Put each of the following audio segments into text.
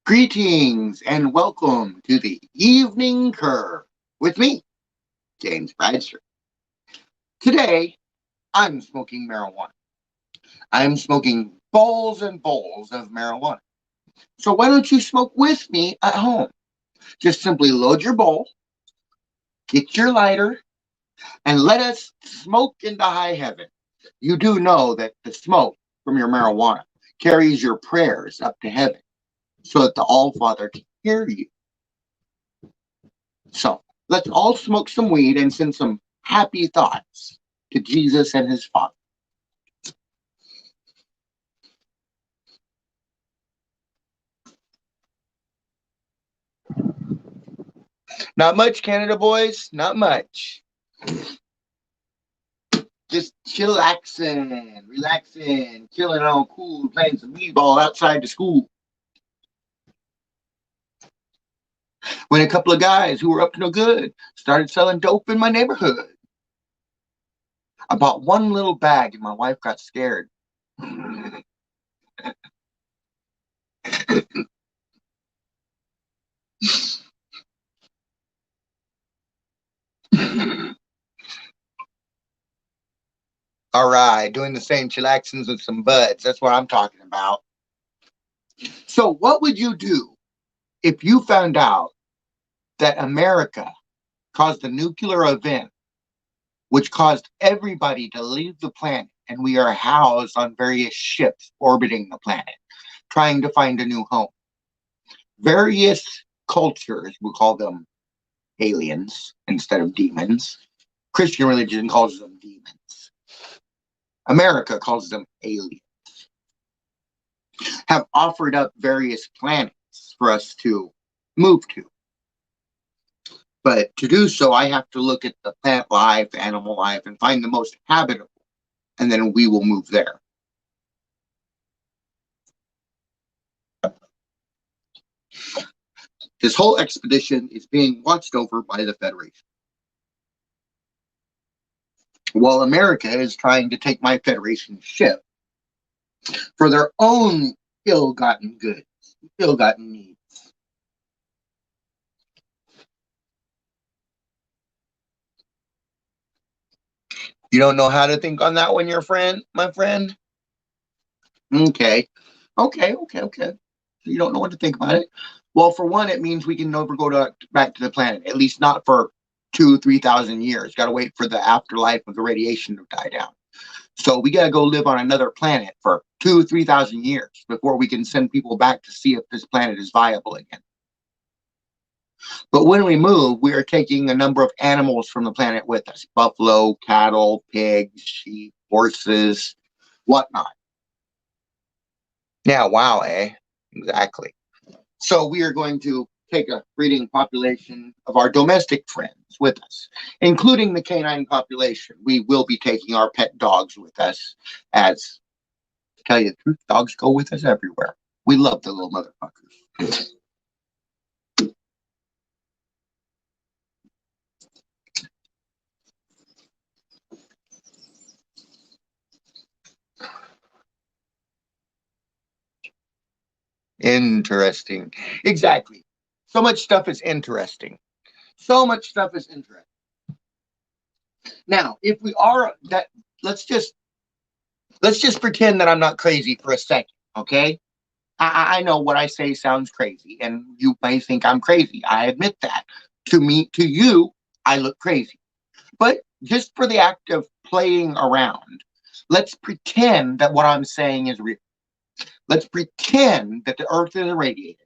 Greetings and welcome to the Evening Curve with me, James Bradsher. Today, I'm smoking marijuana. I'm smoking bowls and bowls of marijuana. So why don't you smoke with me at home? Just simply load your bowl, get your lighter, and let us smoke into high heaven. You do know that the smoke from your marijuana carries your prayers up to heaven so that the All-Father can hear you. So let's all smoke some weed and send some happy thoughts to Jesus and his Father. Not much, Canada boys. Not much. Just chillaxing, relaxing, chilling on cool, playing some b-ball outside the school. When a couple of guys who were up to no good started selling dope in my neighborhood. I bought one little bag and my wife got scared. All right, doing the same chillaxings with some buds. That's what I'm talking about. So what would you do if you found out that America caused a nuclear event which caused everybody to leave the planet, and we are housed on various ships orbiting the planet, trying to find a new home? Various cultures, we call them aliens instead of demons. Christian religion calls them demons. America calls them aliens. Have offered up various planets for us to move to. But to do so, I have to look at the plant life, animal life, and find the most habitable. And then we will move there. This whole expedition is being watched over by the Federation. While America is trying to take my Federation ship for their own ill-gotten goods, ill-gotten needs. You don't know how to think on that one, my friend? Okay. So you don't know what to think about it? Well, for one, it means we can never go back to the planet, at least not for 2,000-3,000 years. Got to wait for the afterlife of the radiation to die down. So we got to go live on another planet for 2,000-3,000 years before we can send people back to see if this planet is viable again. But when we move, we are taking a number of animals from the planet with us: buffalo, cattle, pigs, sheep, horses, whatnot. Yeah, wow, eh? Exactly. So we are going to take a breeding population of our domestic friends with us, including the canine population. We will be taking our pet dogs with us, as, to tell you the truth, dogs go with us everywhere. We love the little motherfuckers. Interesting. Exactly. So much stuff is interesting. So much stuff is interesting. Now, if we are that, let's just pretend that I'm not crazy for a second, okay? I know what I say sounds crazy, and you may think I'm crazy. I admit that. To you, I look crazy. But just for the act of playing around, let's pretend that what I'm saying is real. Let's pretend that the Earth is irradiated,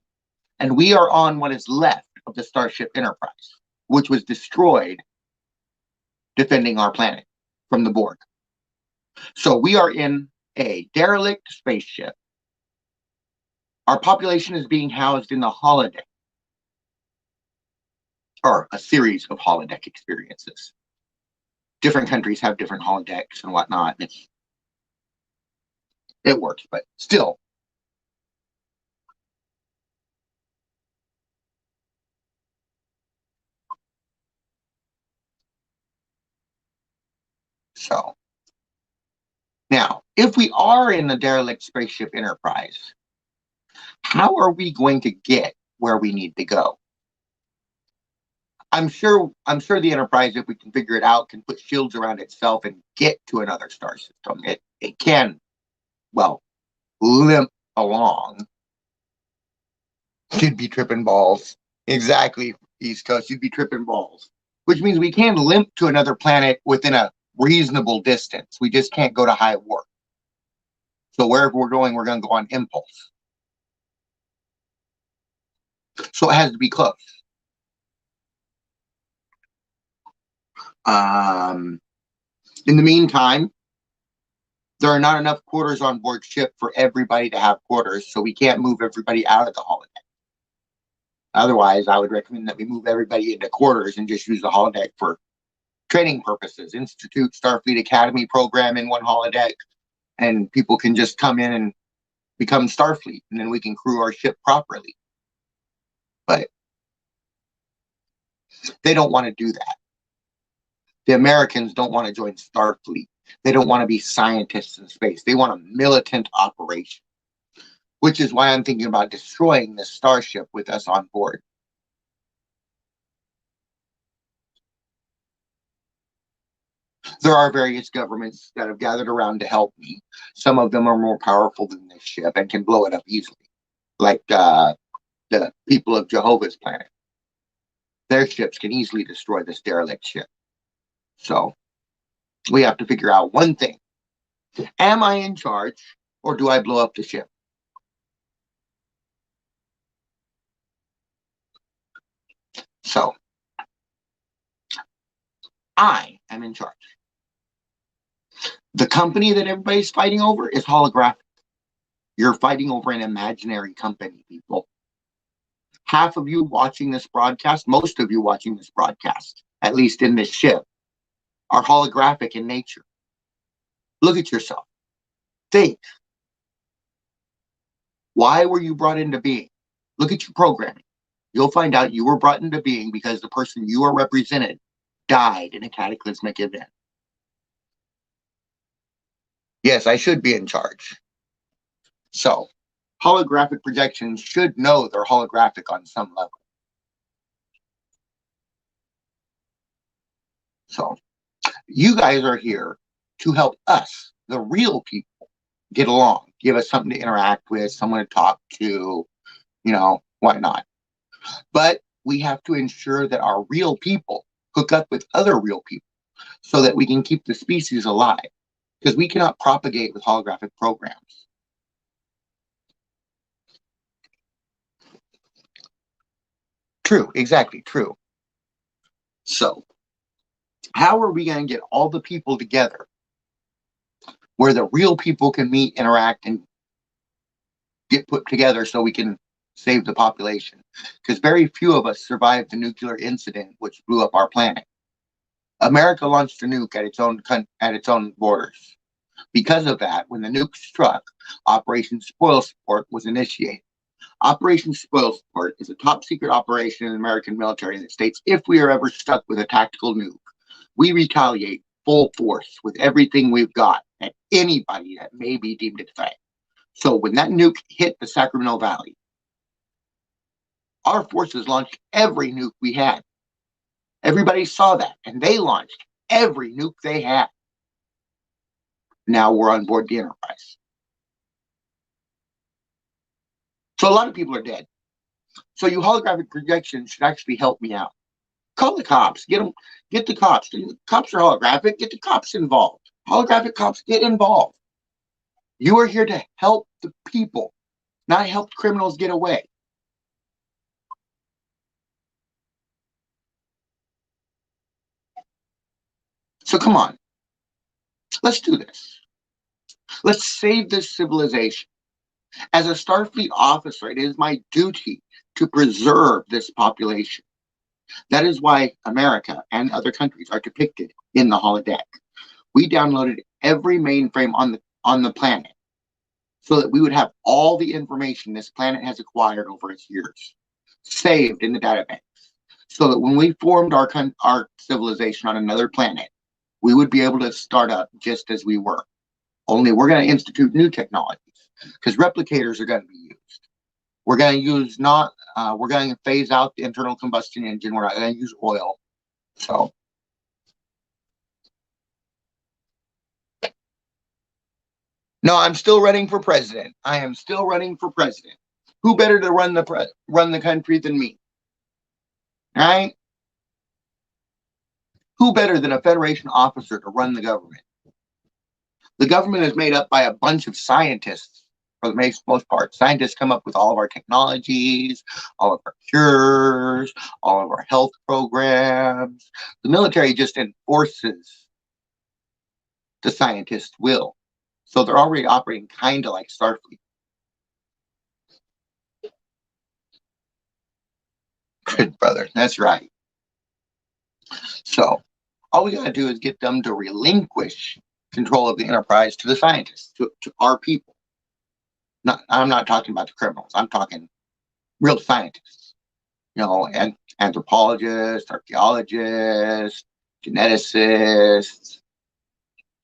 and we are on what is left of the Starship Enterprise, which was destroyed defending our planet from the Borg. So we are in a derelict spaceship. Our population is being housed in the holodeck, or a series of holodeck experiences. Different countries have different holodecks and whatnot. It works, but still. So now, if we are in the derelict spaceship Enterprise, how are we going to get where we need to go? I'm sure the Enterprise, if we can figure it out, can put shields around itself and get to another star system. It can, well, limp along. You'd be tripping balls. Exactly, East Coast. You'd be tripping balls. Which means we can limp to another planet within a reasonable distance. We just can't go to high warp. So wherever we're going to go on impulse. So it has to be close. In the meantime, there are not enough quarters on board ship for everybody to have quarters, so we can't move everybody out of the holodeck. Otherwise, I would recommend that we move everybody into quarters and just use the holodeck for training purposes. Institute Starfleet Academy program in one holodeck, and people can just come in and become Starfleet, and then we can crew our ship properly. But they don't want to do that. The Americans don't want to join Starfleet. They don't want to be scientists in space. They want a militant operation, which is why I'm thinking about destroying this starship with us on board. There are various governments that have gathered around to help me. Some of them are more powerful than this ship and can blow it up easily, like the people of Jehovah's planet. Their ships can easily destroy this derelict ship. So we have to figure out one thing. Am I in charge, or do I blow up the ship? So I am in charge. The company that everybody's fighting over is holographic. You're fighting over an imaginary company, people. Half of you watching this broadcast, most of you watching this broadcast, at least in this ship, are holographic in nature. Look at yourself. Think. Why were you brought into being? Look at your programming. You'll find out you were brought into being because the person you are represented died in a cataclysmic event. Yes, I should be in charge. So, holographic projections should know they're holographic on some level. So, you guys are here to help us, the real people, get along, give us something to interact with, someone to talk to, whatnot. But we have to ensure that our real people hook up with other real people so that we can keep the species alive, because we cannot propagate with holographic programs. True, exactly, true. So, how are we going to get all the people together where the real people can meet, interact, and get put together so we can save the population? Because very few of us survived the nuclear incident which blew up our planet. America launched a nuke at its own borders. Because of that, when the nuke struck, Operation Spoil Sport was initiated. Operation Spoil Sport is a top secret operation in the American military that states if we are ever stuck with a tactical nuke, we retaliate full force with everything we've got at anybody that may be deemed a threat. So when that nuke hit the Sacramento Valley, our forces launched every nuke we had. Everybody saw that, and they launched every nuke they had. Now we're on board the Enterprise. So a lot of people are dead. So you holographic projections should actually help me out. Call the cops. Get the cops. The cops are holographic. Get the cops involved. Holographic cops, get involved. You are here to help the people, not help criminals get away. So come on. Let's do this. Let's save this civilization. As a Starfleet officer, it is my duty to preserve this population. That is why America and other countries are depicted in the holodeck. We downloaded every mainframe on the planet so that we would have all the information this planet has acquired over its years saved in the database, so that when we formed our civilization on another planet, we would be able to start up just as we were. Only we're going to institute new technologies because replicators are going to be used. We're going to use not, we're going to phase out the internal combustion engine. We're not going to use oil. So, no, I'm still running for president. I am still running for president. Who better to run the country than me? Right? Who better than a Federation officer to run the government? The government is made up by a bunch of scientists, for the most part. Scientists come up with all of our technologies, all of our cures, all of our health programs. The military just enforces the scientist's will. So they're already operating kind of like Starfleet. Good brother, that's right. So all we got to do is get them to relinquish control of the Enterprise to the scientists, to our people. I'm not talking about the criminals. I'm talking real scientists. And anthropologists, archaeologists, geneticists,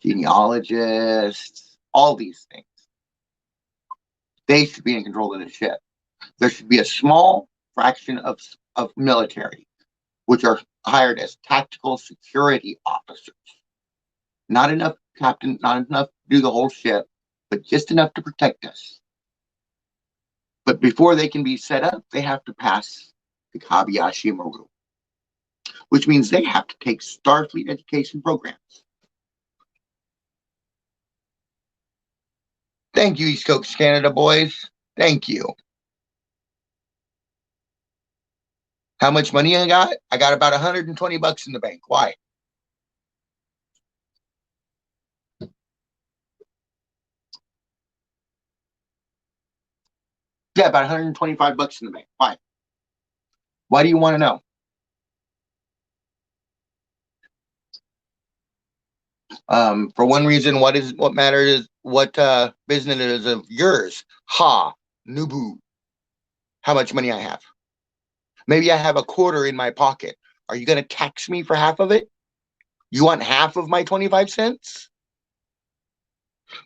genealogists, all these things. They should be in control of the ship. There should be a small fraction of military, which are hired as tactical security officers. Not enough captain, not enough to do the whole ship, but just enough to protect us. But before they can be set up, they have to pass the Kobayashi Maru, which means they have to take Starfleet education programs. Thank you, East Coast Canada boys. Thank you. How much money I got? I got about $120 in the bank. Why? Yeah, about $125 in the bank. Why? Why do you want to know? For one reason, what matters is what business is of yours. Ha, Nubu. How much money I have? Maybe I have a quarter in my pocket. Are you going to tax me for half of it? You want half of my 25 cents?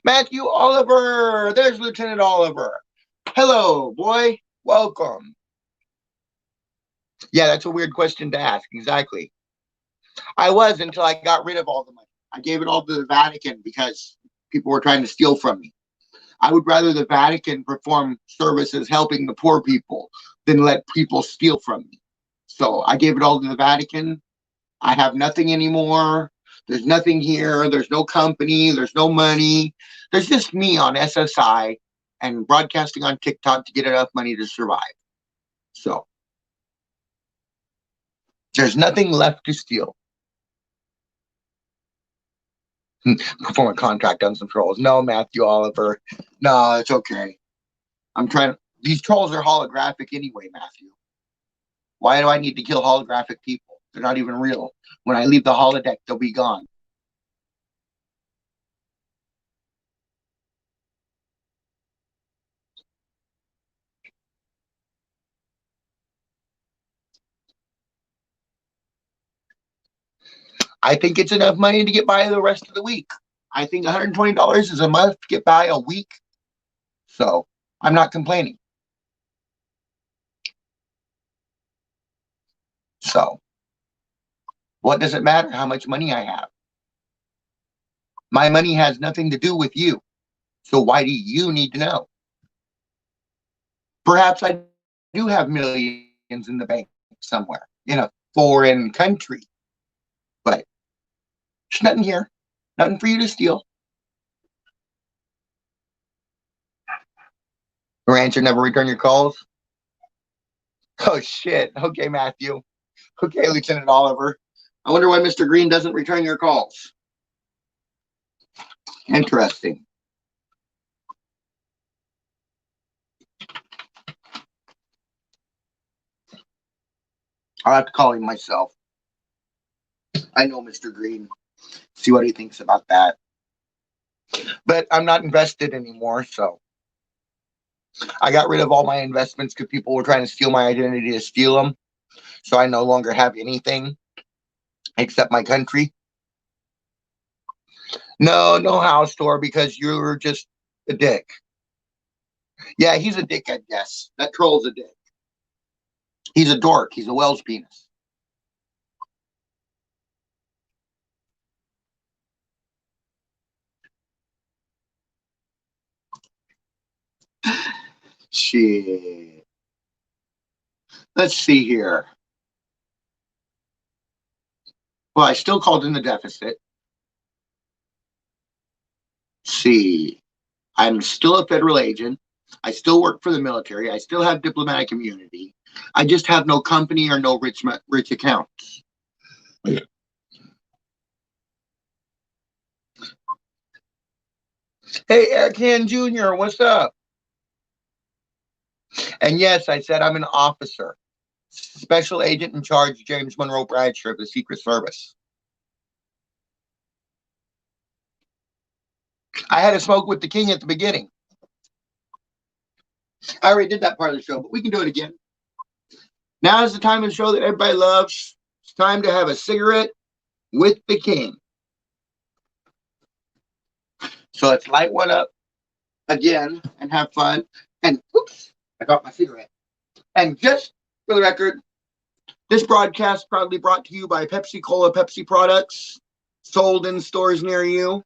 Matthew Oliver. There's Lieutenant Oliver. Hello, boy. Welcome. Yeah, that's a weird question to ask. Exactly. I was until I got rid of all the money. I gave it all to the Vatican because people were trying to steal from me. I would rather the Vatican perform services helping the poor people than let people steal from me. So I gave it all to the Vatican. I have nothing anymore. There's nothing here. There's no company. There's no money. There's just me on SSI and broadcasting on TikTok to get enough money to survive. So there's nothing left to steal. Perform a contract on some trolls. No, Matthew Oliver. No, it's okay. I'm trying to. These trolls are holographic anyway, Matthew. Why do I need to kill holographic people? They're not even real. When I leave the holodeck, they'll be gone. I think it's enough money to get by the rest of the week. I think $120 is enough to get by a week. So I'm not complaining. So what does it matter how much money I have? My money has nothing to do with you. So why do you need to know? Perhaps I do have millions in the bank somewhere in a foreign country, but there's nothing here, nothing for you to steal. Rancher never return your calls. Oh shit. Okay, Matthew. Okay, Lieutenant Oliver. I wonder why Mr. Green doesn't return your calls. Interesting. I'll have to call him myself. I know Mr. Green. See what he thinks about that. But I'm not invested anymore, so I got rid of all my investments because people were trying to steal my identity to steal them. So I no longer have anything except my country. No house tour because you're just a dick. Yeah, he's a dick, I guess. That troll's a dick. He's a dork. He's a Wells penis. Shit. Let's see here. Well, I still called in the deficit. Let's see. I'm still a federal agent. I still work for the military. I still have diplomatic immunity. I just have no company or no rich accounts. Hey, Eric Han Jr., what's up? And yes, I said I'm an officer, special agent in charge, James Monroe Bradsher of the Secret Service. I had a smoke with the king at the beginning. I already did that part of the show, but we can do it again. Now is the time of the show that everybody loves. It's time to have a cigarette with the king. So let's light one up again and have fun. And oops, I got my cigarette. And just for the record, this broadcast proudly brought to you by Pepsi Cola Pepsi products, sold in stores near you.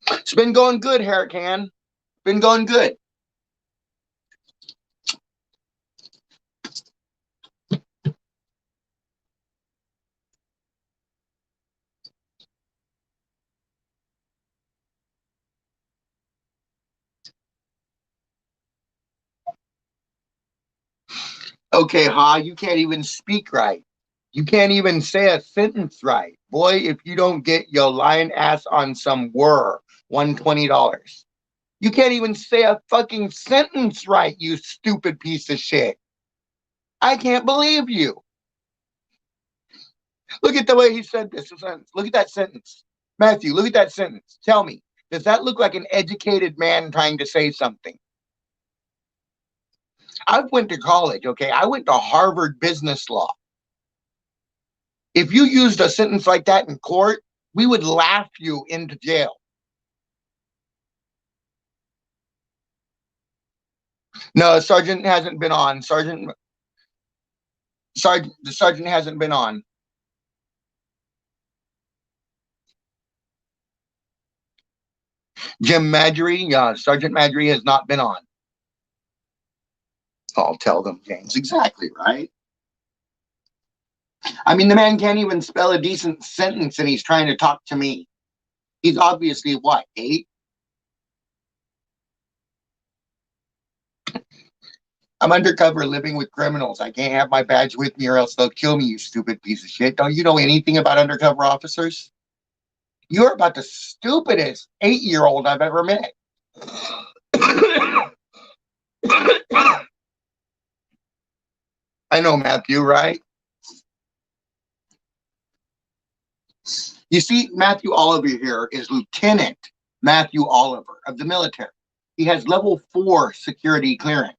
It's been going good, Hurricane. Been going good. Okay, Ha, you can't even speak right. You can't even say a sentence right. Boy, if you don't get your lying ass on some $120. You can't even say a fucking sentence right, you stupid piece of shit. I can't believe you. Look at the way he said this sentence. Look at that sentence. Matthew, look at that sentence. Tell me, does that look like an educated man trying to say something? I went to college, okay? I went to Harvard Business Law. If you used a sentence like that in court, we would laugh you into jail. No, Sergeant hasn't been on. The sergeant hasn't been on. Jim Madry, Sergeant Madry has not been on. I'll tell them, James. Exactly, right? I mean, the man can't even spell a decent sentence and he's trying to talk to me. He's obviously what, 8? I'm undercover living with criminals. I can't have my badge with me or else they'll kill me, you stupid piece of shit. Don't you know anything about undercover officers? You're about the stupidest 8-year-old I've ever met. I know, Matthew, right? You see, Matthew Oliver here is Lieutenant Matthew Oliver of the military. He has level 4 security clearance.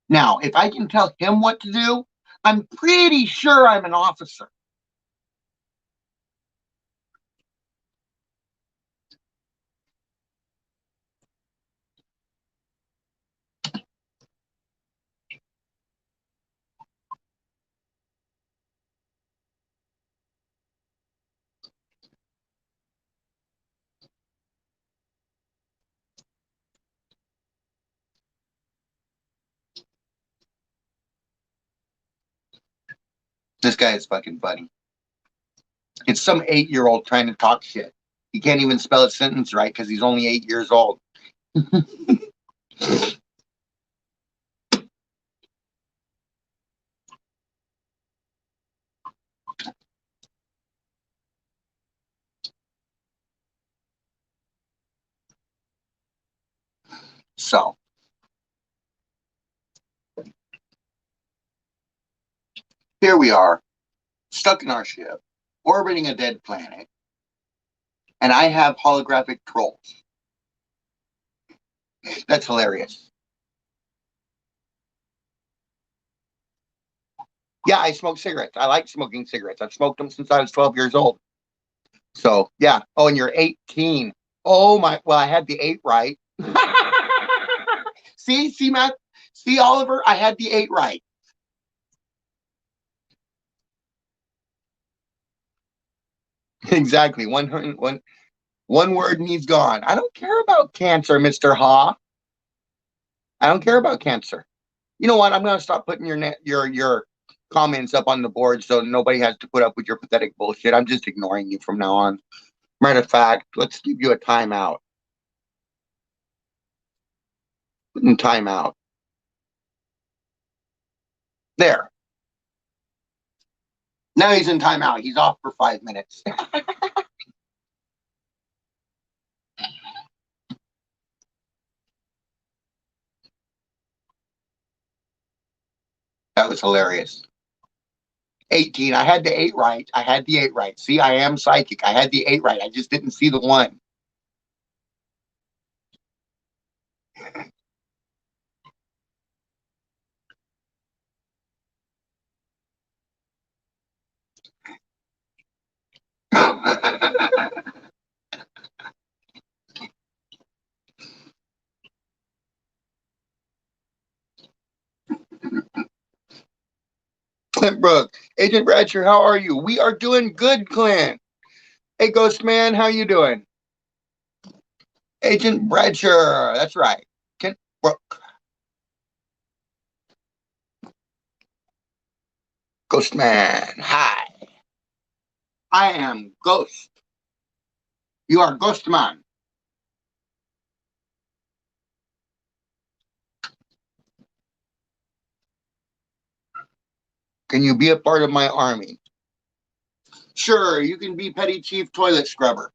Now, if I can tell him what to do, I'm pretty sure I'm an officer. This guy is fucking funny. It's some 8-year-old trying to talk shit. He can't even spell a sentence right because he's only 8 years old. So, here we are, stuck in our ship, orbiting a dead planet, and I have holographic trolls. That's hilarious. Yeah, I smoke cigarettes. I like smoking cigarettes. I've smoked them since I was 12 years old. So, yeah. Oh, and you're 18. Oh my, well, I had the 8 right. See, Matt, see, Oliver, I had the 8 right. Exactly. One word and he's gone. I don't care about cancer, Mr. Ha. I don't care about cancer. You know what? I'm gonna stop putting your comments up on the board so nobody has to put up with your pathetic bullshit. I'm just ignoring you from now on. Matter of fact, let's give you a timeout. Timeout. There. Now he's in timeout. He's off for 5 minutes. That was hilarious. 18. I had the 8 right. I had the 8 right. See, I am psychic. I had the 8 right. I just didn't see the 1. Clint Brook. Agent Bradsher, how are you? We are doing good, Clint. Hey, Ghost Man, how you doing? Agent Bradsher. That's right. Clint Brook. Ghost Man. Hi. I am Ghost. You are Ghost Man. Can you be a part of my army? Sure, you can be Petty Chief Toilet Scrubber.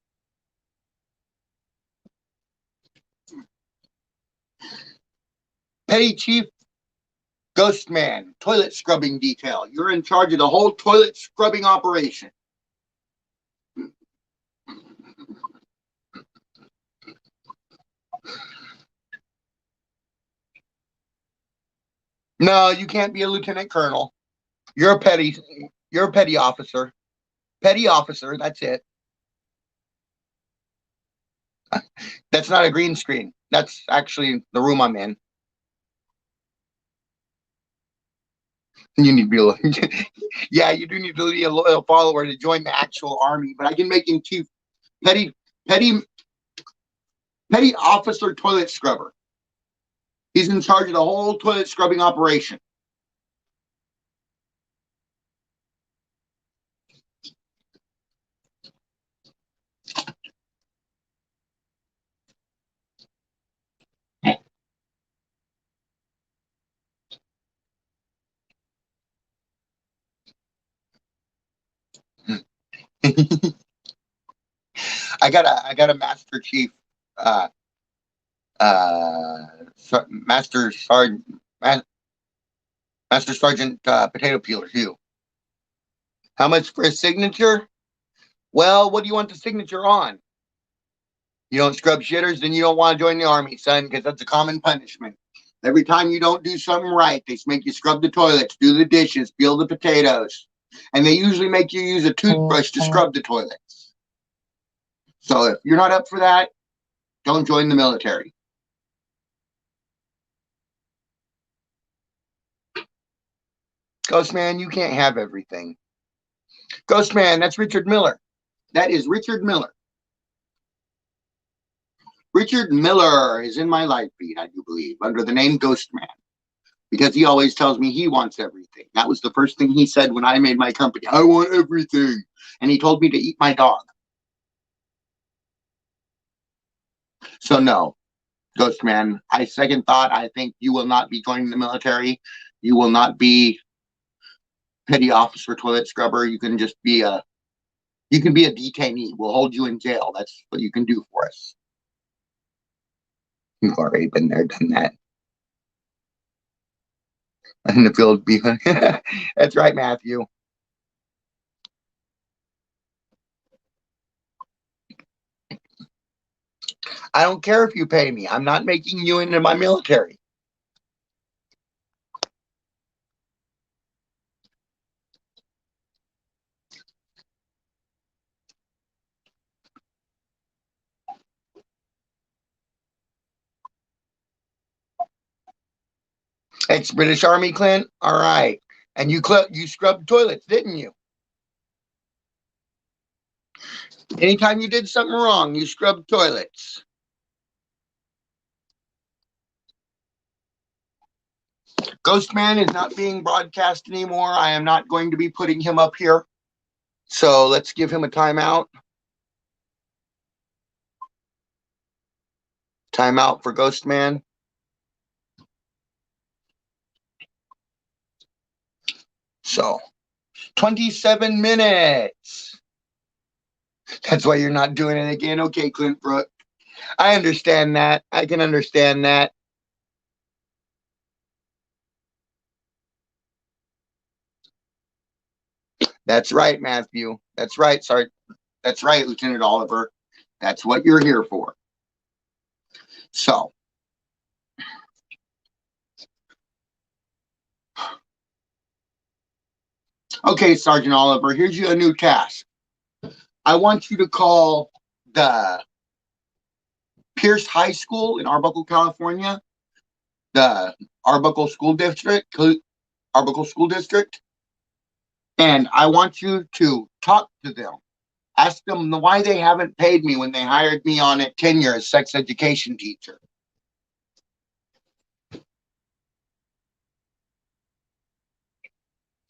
Petty Chief Ghost Man, Toilet Scrubbing Detail. You're in charge of the whole toilet scrubbing operation. No, you can't be a lieutenant colonel. You're a petty. You're a petty officer. Petty officer. That's it. That's not a green screen. That's actually the room I'm in. You need to be a yeah, you do need to be a loyal follower to join the actual army. But I can make him chief petty petty petty officer toilet scrubber. He's in charge of the whole toilet scrubbing operation. I got a master chief uh uh master sergeant master sergeant potato peeler too. How much for a signature? Well, what do you want the signature on? You don't scrub shitters, then you don't want to join the army, son, because that's a common punishment. Every time you don't do something right, they make you scrub the toilets, do the dishes, peel the potatoes, and they usually make you use a toothbrush to scrub the toilets. So if you're not up for that, don't join the military. Ghost Man, you can't have everything. Ghost Man, that's Richard Miller. That is Richard Miller. Richard Miller is in my life feed, I do believe, under the name Ghost Man, because he always tells me he wants everything. That was the first thing he said when I made my company. I want everything. And he told me to eat my dog. So no, Ghost Man, I second thought. I think you will not be joining the military. You will not be petty officer toilet scrubber. You can be a detainee. We'll hold you in jail. That's what you can do for us. You've already been there, done that. In the field, be that's right, Matthew. I don't care if you pay me. I'm not making you into my military. Ex-British Army, Clint? All right. And you scrubbed toilets, didn't you? Anytime you did something wrong, you scrubbed toilets. Ghost Man is not being broadcast anymore. I am not going to be putting him up here. So let's give him a timeout. Timeout for Ghost Man. So 27 minutes. That's why you're not doing it again. Okay, Clint Brook. I understand that. I can understand that. That's right, Matthew. That's right. Sorry. That's right, Lieutenant Oliver. That's what you're here for. So, okay, Sergeant Oliver, here's you a new task. I want you to call the Pierce High School in Arbuckle, California, the Arbuckle School District, and I want you to talk to them. Ask them why they haven't paid me when they hired me on at tenure as sex education teacher.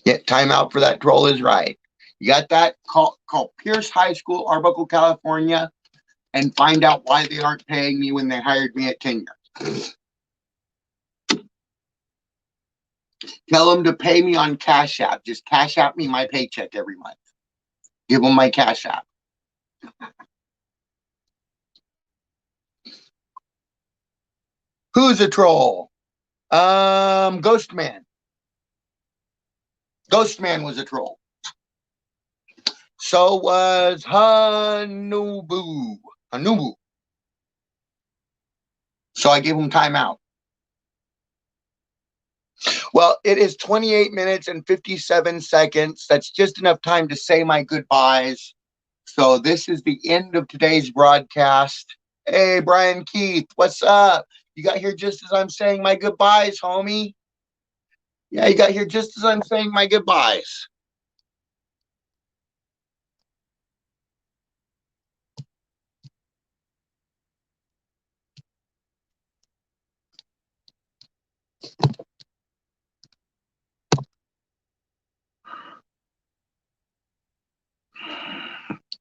Yeah, timeout for that troll is right. You got that? Call Pierce High School, Arbuckle, California, and find out why they aren't paying me when they hired me at tenure. Tell them to pay me on Cash App. Just Cash App me my paycheck every month. Give them my Cash App. Who's a troll? Ghost Man. Ghost Man was a troll. So was Hanubu. So I gave him timeout. Well, it is 28 minutes and 57 seconds. That's just enough time to say my goodbyes. So this is the end of today's broadcast. Hey, Brian Keith, what's up? You got here just as I'm saying my goodbyes, homie. Yeah, you got here just as I'm saying my goodbyes.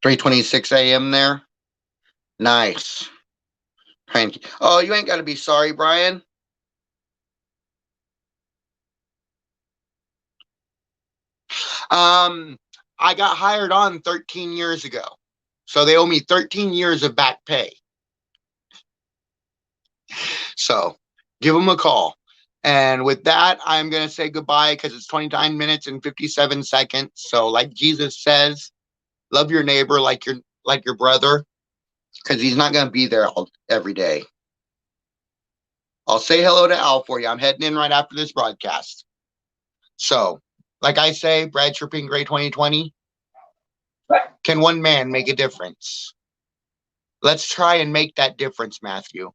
$3:26 a.m. there. Nice. Oh, you ain't got to be sorry, Brian. I got hired on 13 years ago. So they owe me 13 years of back pay. So give them a call. And with that, I'm going to say goodbye because it's 29 minutes and 57 seconds. So like Jesus says, love your neighbor like your brother, because he's not going to be there every day. I'll say hello to Al for you. I'm heading in right after this broadcast. So, like I say, Bradsher Ping Gray 2020, can one man make a difference? Let's try and make that difference, Matthew.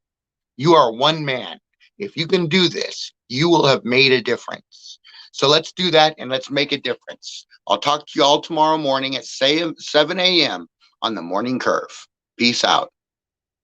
You are one man. If you can do this, you will have made a difference. So let's do that and let's make a difference. I'll talk to you all tomorrow morning at 7 a.m. on the Morning Curve. Peace out.